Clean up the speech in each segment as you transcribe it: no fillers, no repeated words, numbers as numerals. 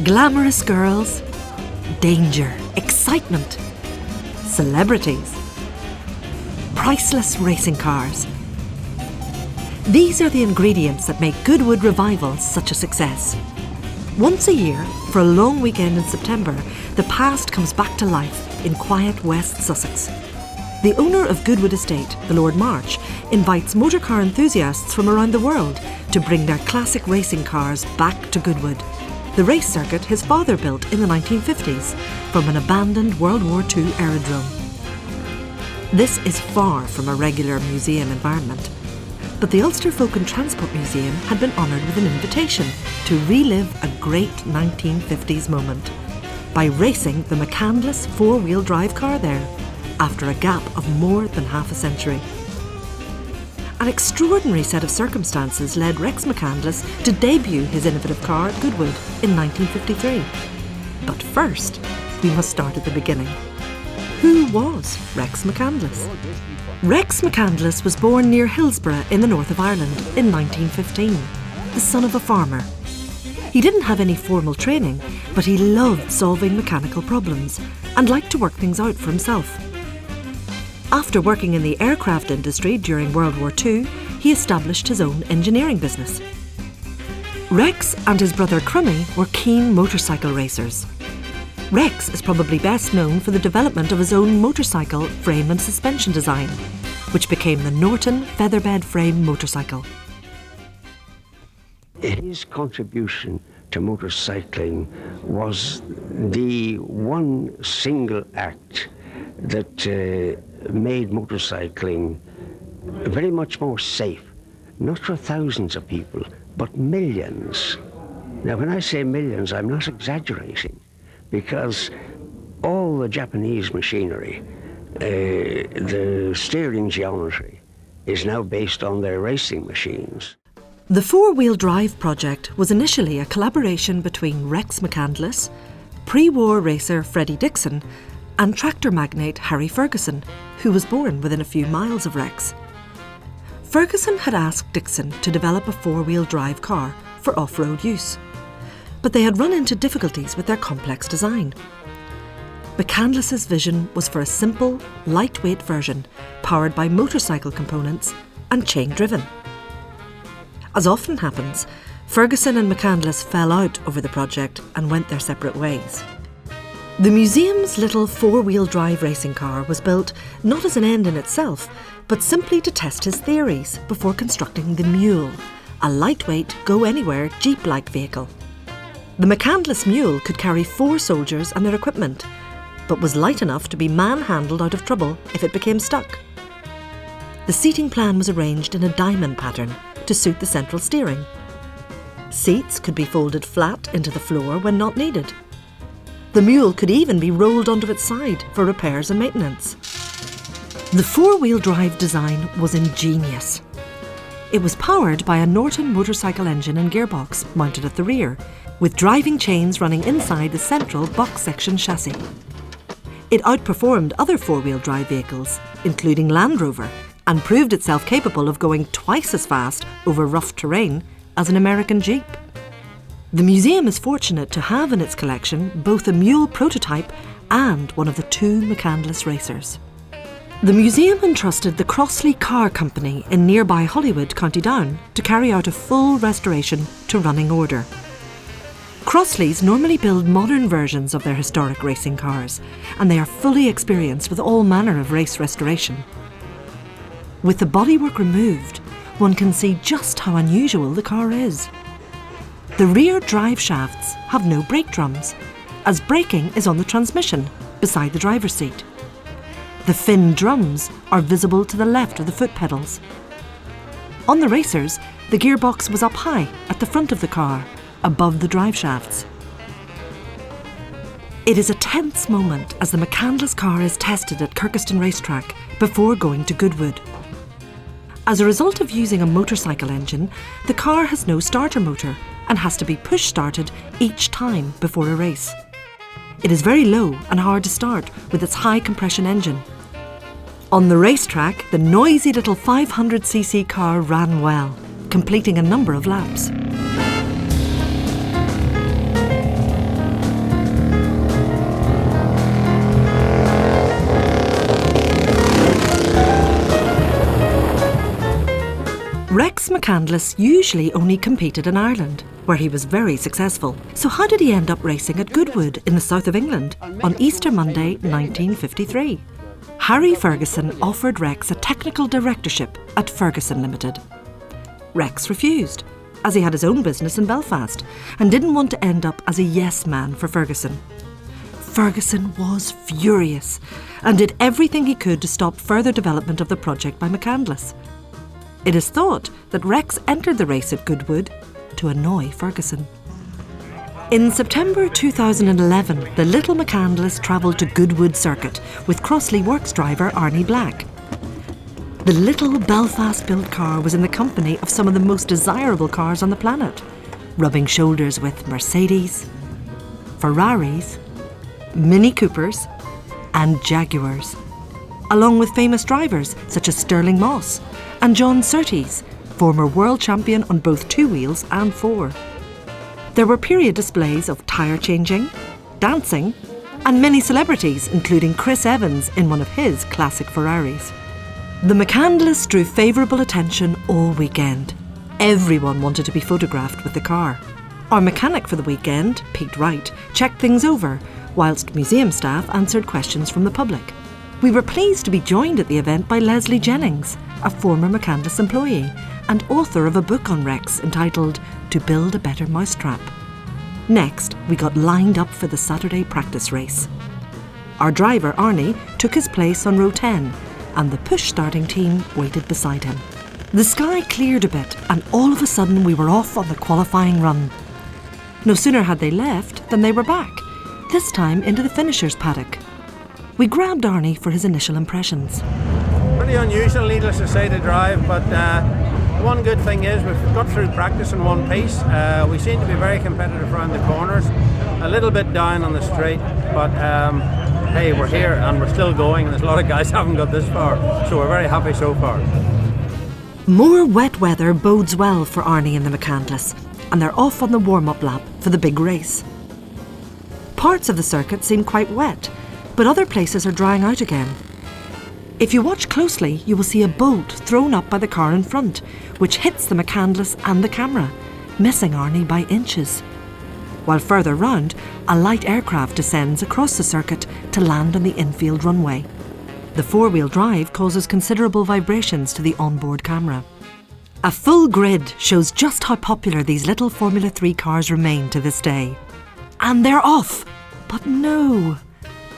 Glamorous girls, danger, excitement, celebrities, priceless racing cars. These are the ingredients that make Goodwood revivals such a success. Once a year, for a long weekend in September, the past comes back to life in quiet West Sussex. The owner of Goodwood Estate, the Lord March, invites motorcar enthusiasts from around the world to bring their classic racing cars back to Goodwood, the race circuit his father built in the 1950s from an abandoned World War II aerodrome. This is far from a regular museum environment, but the Ulster Folk and Transport Museum had been honoured with an invitation to relive a great 1950s moment by racing the McCandless four-wheel drive car there after a gap of more than half a century. An extraordinary set of circumstances led Rex McCandless to debut his innovative car at Goodwood in 1953. But first, we must start at the beginning. Who was Rex McCandless? Rex McCandless was born near Hillsborough in the north of Ireland in 1915, the son of a farmer. He didn't have any formal training, but he loved solving mechanical problems and liked to work things out for himself. After working in the aircraft industry during World War II, he established his own engineering business. Rex and his brother Crummy were keen motorcycle racers. Rex is probably best known for the development of his own motorcycle frame and suspension design, which became the Norton featherbed frame motorcycle. His contribution to motorcycling was the one single act that made motorcycling very much more safe, not for thousands of people, but millions. Now, when I say millions, I'm not exaggerating, because all the Japanese machinery, the steering geometry, is now based on their racing machines. The four-wheel drive project was initially a collaboration between Rex McCandless, pre-war racer Freddie Dixon, and tractor magnate Harry Ferguson, who was born within a few miles of Rex. Ferguson had asked Dixon to develop a four-wheel drive car for off-road use, but they had run into difficulties with their complex design. McCandless's vision was for a simple, lightweight version powered by motorcycle components and chain-driven. As often happens, Ferguson and McCandless fell out over the project and went their separate ways. The museum's little four-wheel drive racing car was built not as an end in itself, but simply to test his theories before constructing the Mule, a lightweight, go-anywhere Jeep-like vehicle. The McCandless Mule could carry 4 soldiers and their equipment, but was light enough to be man-handled out of trouble if it became stuck. The seating plan was arranged in a diamond pattern to suit the central steering. Seats could be folded flat into the floor when not needed. The Mule could even be rolled onto its side for repairs and maintenance. The four-wheel drive design was ingenious. It was powered by a Norton motorcycle engine and gearbox mounted at the rear, with driving chains running inside the central box section chassis. It outperformed other four-wheel drive vehicles, including Land Rover, and proved itself capable of going twice as fast over rough terrain as an American Jeep. The museum is fortunate to have in its collection both a Mule prototype and one of the 2 McCandless racers. The museum entrusted the Crossley Car Company in nearby Hollywood, County Down, to carry out a full restoration to running order. Crossleys normally build modern versions of their historic racing cars, and they are fully experienced with all manner of race restoration. With the bodywork removed, one can see just how unusual the car is. The rear drive shafts have no brake drums, as braking is on the transmission, beside the driver's seat. The fin drums are visible to the left of the foot pedals. On the racers, the gearbox was up high at the front of the car, above the drive shafts. It is a tense moment as the McCandless car is tested at Kirkeston Racetrack before going to Goodwood. As a result of using a motorcycle engine, the car has no starter motor and has to be push-started each time before a race. It is very low and hard to start with its high-compression engine. On the racetrack, the noisy little 500cc car ran well, completing a number of laps. Rex McCandless usually only competed in Ireland, where he was very successful. So how did he end up racing at Goodwood in the south of England on Easter Monday 1953? Harry Ferguson offered Rex a technical directorship at Ferguson Limited. Rex refused, as he had his own business in Belfast and didn't want to end up as a yes man for Ferguson. Ferguson was furious and did everything he could to stop further development of the project by McCandless. It is thought that Rex entered the race at Goodwood to annoy Ferguson. In September 2011, the little McCandless travelled to Goodwood Circuit with Crossley Works driver Arnie Black. The little Belfast-built car was in the company of some of the most desirable cars on the planet, rubbing shoulders with Mercedes, Ferraris, Mini Coopers and Jaguars, along with famous drivers such as Stirling Moss and John Surtees, former world champion on both 2 wheels and 4. There were period displays of tyre changing, dancing and many celebrities, including Chris Evans in one of his classic Ferraris. The McCandless drew favourable attention all weekend. Everyone wanted to be photographed with the car. Our mechanic for the weekend, Pete Wright, checked things over, whilst museum staff answered questions from the public. We were pleased to be joined at the event by Leslie Jennings, a former McCandless employee and author of a book on Rex entitled To Build a Better Mousetrap. Next, we got lined up for the Saturday practice race. Our driver, Arnie, took his place on row 10 and the push starting team waited beside him. The sky cleared a bit and all of a sudden we were off on the qualifying run. No sooner had they left than they were back, this time into the finishers' paddock. We grabbed Arnie for his initial impressions. Pretty unusual, needless to say, to drive, but one good thing is we've got through practice in one piece. We seem to be very competitive around the corners, a little bit down on the straight, but hey, we're here and we're still going, and there's a lot of guys haven't got this far, so we're very happy so far. More wet weather bodes well for Arnie and the McCandless, and they're off on the warm-up lap for the big race. Parts of the circuit seem quite wet, but other places are drying out again. If you watch closely, you will see a bolt thrown up by the car in front, which hits the McCandless and the camera, missing Arnie by inches. While further round, a light aircraft descends across the circuit to land on the infield runway. The 4-wheel drive causes considerable vibrations to the onboard camera. A full grid shows just how popular these little Formula 3 cars remain to this day. And they're off! But no!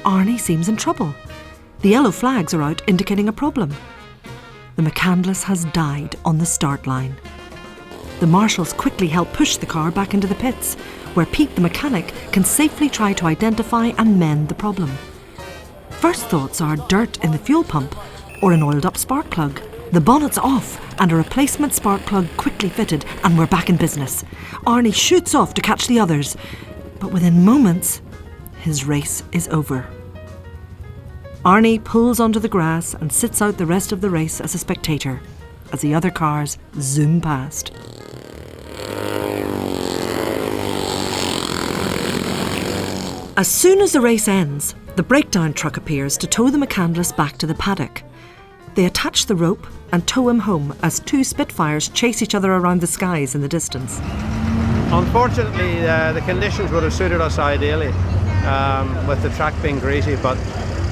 Arnie seems in trouble. The yellow flags are out indicating a problem. The McCandless has died on the start line. The marshals quickly help push the car back into the pits, where Pete the mechanic can safely try to identify and mend the problem. First thoughts are dirt in the fuel pump or an oiled up spark plug. The bonnet's off and a replacement spark plug quickly fitted, and we're back in business. Arnie shoots off to catch the others, but within moments, his race is over. Arnie pulls onto the grass and sits out the rest of the race as a spectator, as the other cars zoom past. As soon as the race ends, the breakdown truck appears to tow the McCandless back to the paddock. They attach the rope and tow him home as 2 Spitfires chase each other around the skies in the distance. Unfortunately, the conditions would have suited us ideally, with the track being greasy, but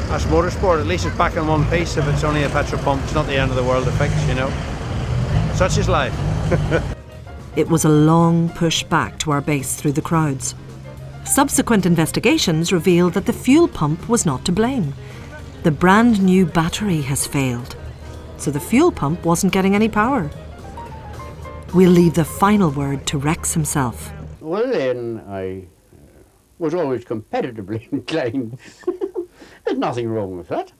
as motorsport, at least it's back in one piece. If it's only a petrol pump, it's not the end of the world to fix, you know. Such is life. It was a long push back to our base through the crowds. Subsequent investigations revealed that the fuel pump was not to blame. The brand new battery has failed, so the fuel pump wasn't getting any power. We'll leave the final word to Rex himself. Well, then I was always competitively inclined. There's nothing wrong with that.